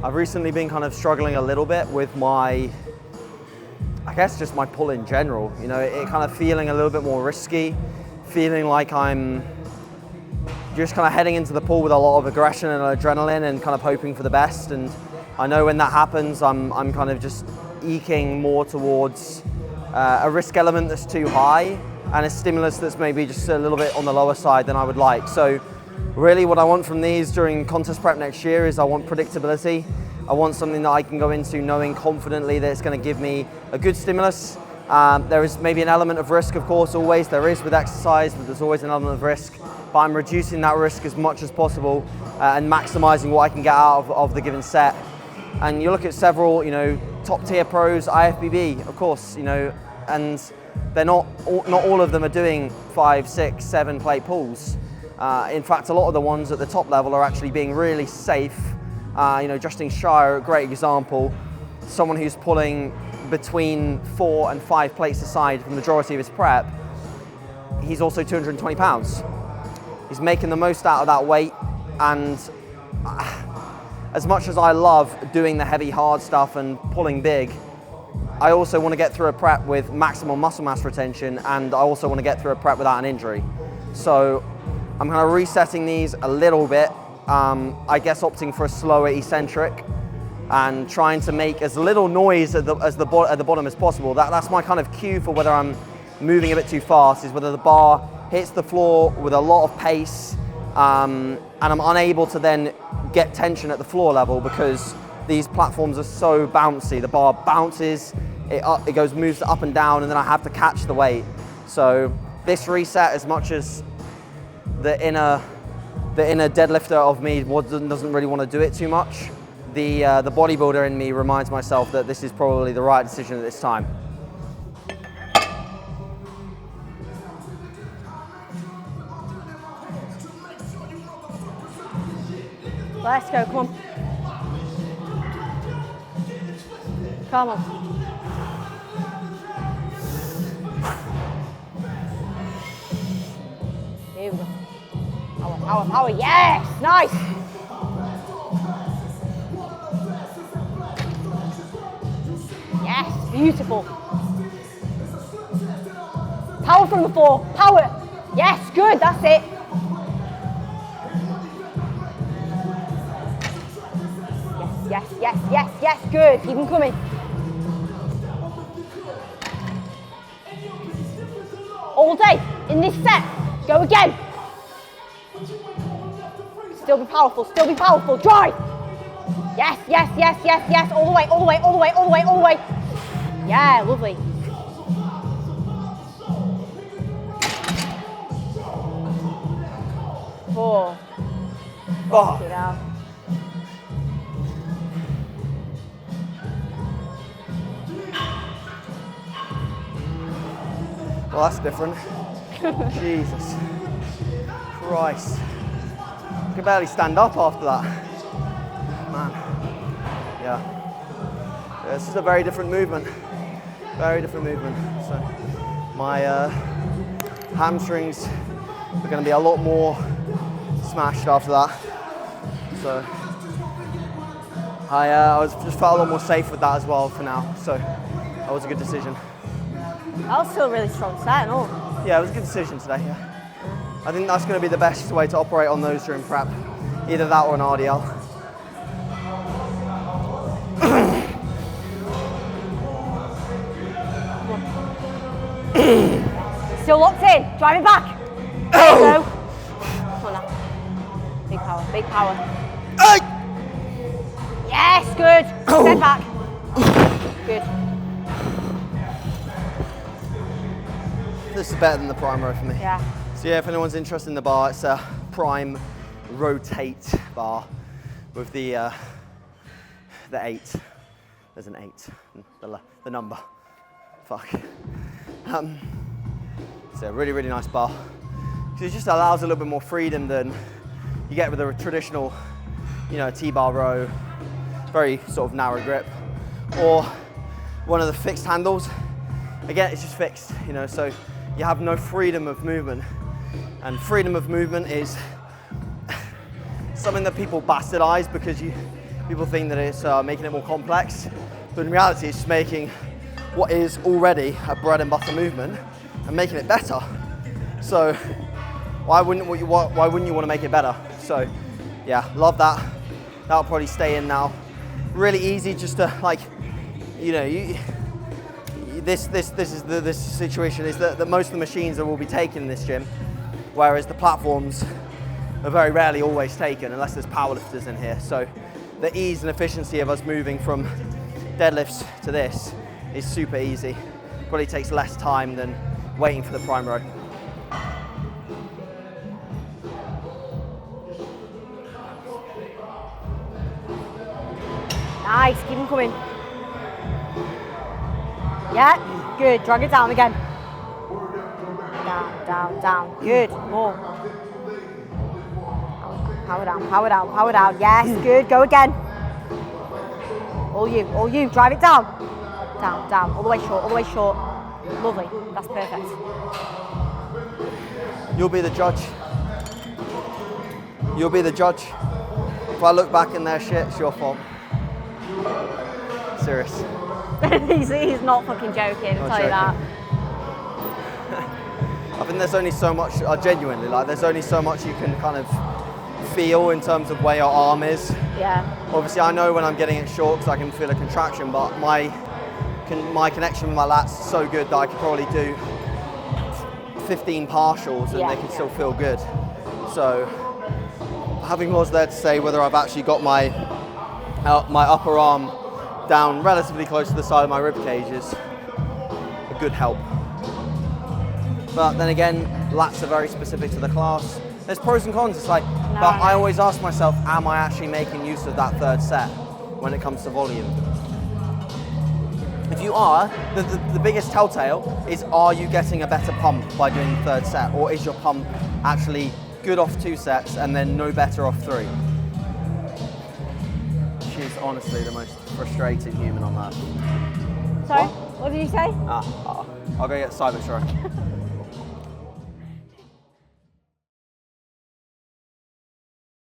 I've recently been kind of struggling a little bit with my, I guess just my pull in general. You know, it kind of feeling a little bit more risky, feeling like I'm just kind of heading into the pull with a lot of aggression and adrenaline and kind of hoping for the best. And I know when that happens, I'm kind of just eking more towards a risk element that's too high and a stimulus that's maybe just a little bit on the lower side than I would like. So really what I want from these during contest prep next year is I want predictability. I want something that I can go into knowing confidently that it's going to give me a good stimulus. There is maybe an element of risk, of course, always. There is with exercise, but there's always an element of risk. But I'm reducing that risk as much as possible and maximizing what I can get out of the given set. And you look at several, you know, top tier pros, IFBB, of course, you know, and they're not all of them are doing 5, 6, 7 plate pulls. In fact, a lot of the ones at the top level are actually being really safe. You know, Justin Shire, a great example, someone who's pulling between 4 and 5 plates aside for the majority of his prep. He's also 220 pounds. He's making the most out of that weight, and as much as I love doing the heavy hard stuff and pulling big, I also want to get through a prep with maximum muscle mass retention, and I also want to get through a prep without an injury. So I'm kind of resetting these a little bit, I guess opting for a slower eccentric and trying to make as little noise at the bottom as possible. That's my kind of cue for whether I'm moving a bit too fast, is whether the bar hits the floor with a lot of pace and I'm unable to then get tension at the floor level because these platforms are so bouncy. The bar bounces, it moves up and down, and then I have to catch the weight. So this reset, as much as the inner deadlifter of me doesn't really want to do it too much, the bodybuilder in me reminds myself that this is probably the right decision at this time. Let's go, come on. Come on. Here we go. Power, power, power, yes! Nice! Yes, beautiful. Power from the floor, power! Yes, good, that's it. Yes, yes, yes, yes, good, keep them coming. All day, in this set, go again. Still be powerful, drive. Yes, yes, yes, yes, yes, all the way, all the way, all the way, all the way, all the way. Yeah, lovely. Four. Oh. Get out. Well, that's different. Jesus Christ. I can barely stand up after that. Man. Yeah. This is a very different movement. Very different movement. So my hamstrings are going to be a lot more smashed after that. So I just felt a lot more safe with that as well for now. So that was a good decision. That was still a really strong set and all. Yeah, it was a good decision today, yeah. I think that's going to be the best way to operate on those during prep. Either that or an RDL. Still locked in, drive it back. There you go. Come on now. Big power, big power. Yes, good. Step back. Good. This is better than the Prime Row for me. Yeah. So yeah, if anyone's interested in the bar, it's a Prime Rotate bar with the 8. There's an 8, the number. Fuck. It's a really, really nice bar. Because it just allows a little bit more freedom than you get with a traditional, you know, T-bar row, very sort of narrow grip, or one of the fixed handles. Again, it's just fixed, you know, so you have no freedom of movement. And freedom of movement is something that people bastardize because you People think that it's making it more complex, but in reality it's just making what is already a bread and butter movement and making it better. So why wouldn't you want to make it better? So yeah, love that. That'll probably stay in now. Really easy, just to like, you know, this situation is that most of the machines that will be taken in this gym, whereas the platforms are very rarely always taken unless there's powerlifters in here. So the ease and efficiency of us moving from deadlifts to this is super easy. Probably takes less time than waiting for the prime row. Nice, keep them coming. Yeah, good, drag it down again. Down, down, down, good, more. Power down, power down, power down, yes, good, go again. All you, drive it down. Down, down, all the way short, all the way short. Lovely, that's perfect. You'll be the judge. You'll be the judge. If I look back in their shit, it's your fault. Serious. He's not fucking joking, I'll tell you that. I think there's only so much, genuinely, like there's only so much you can kind of feel in terms of where your arm is. Yeah. Obviously I know when I'm getting it short because I can feel a contraction, but my connection with my lats is so good that I could probably do 15 partials and they can still feel good. So having was there to say whether I've actually got my upper arm down relatively close to the side of my rib cage is a good help. But then again, lats are very specific to the class. There's pros and cons, it's like, I always ask myself, am I actually making use of that third set when it comes to volume? If you are, the biggest telltale is, are you getting a better pump by doing the third set, or is your pump actually good off 2 sets and then no better off 3? She's honestly the most frustrating human on earth. Sorry, what did you say? I'll go get Cybertruck.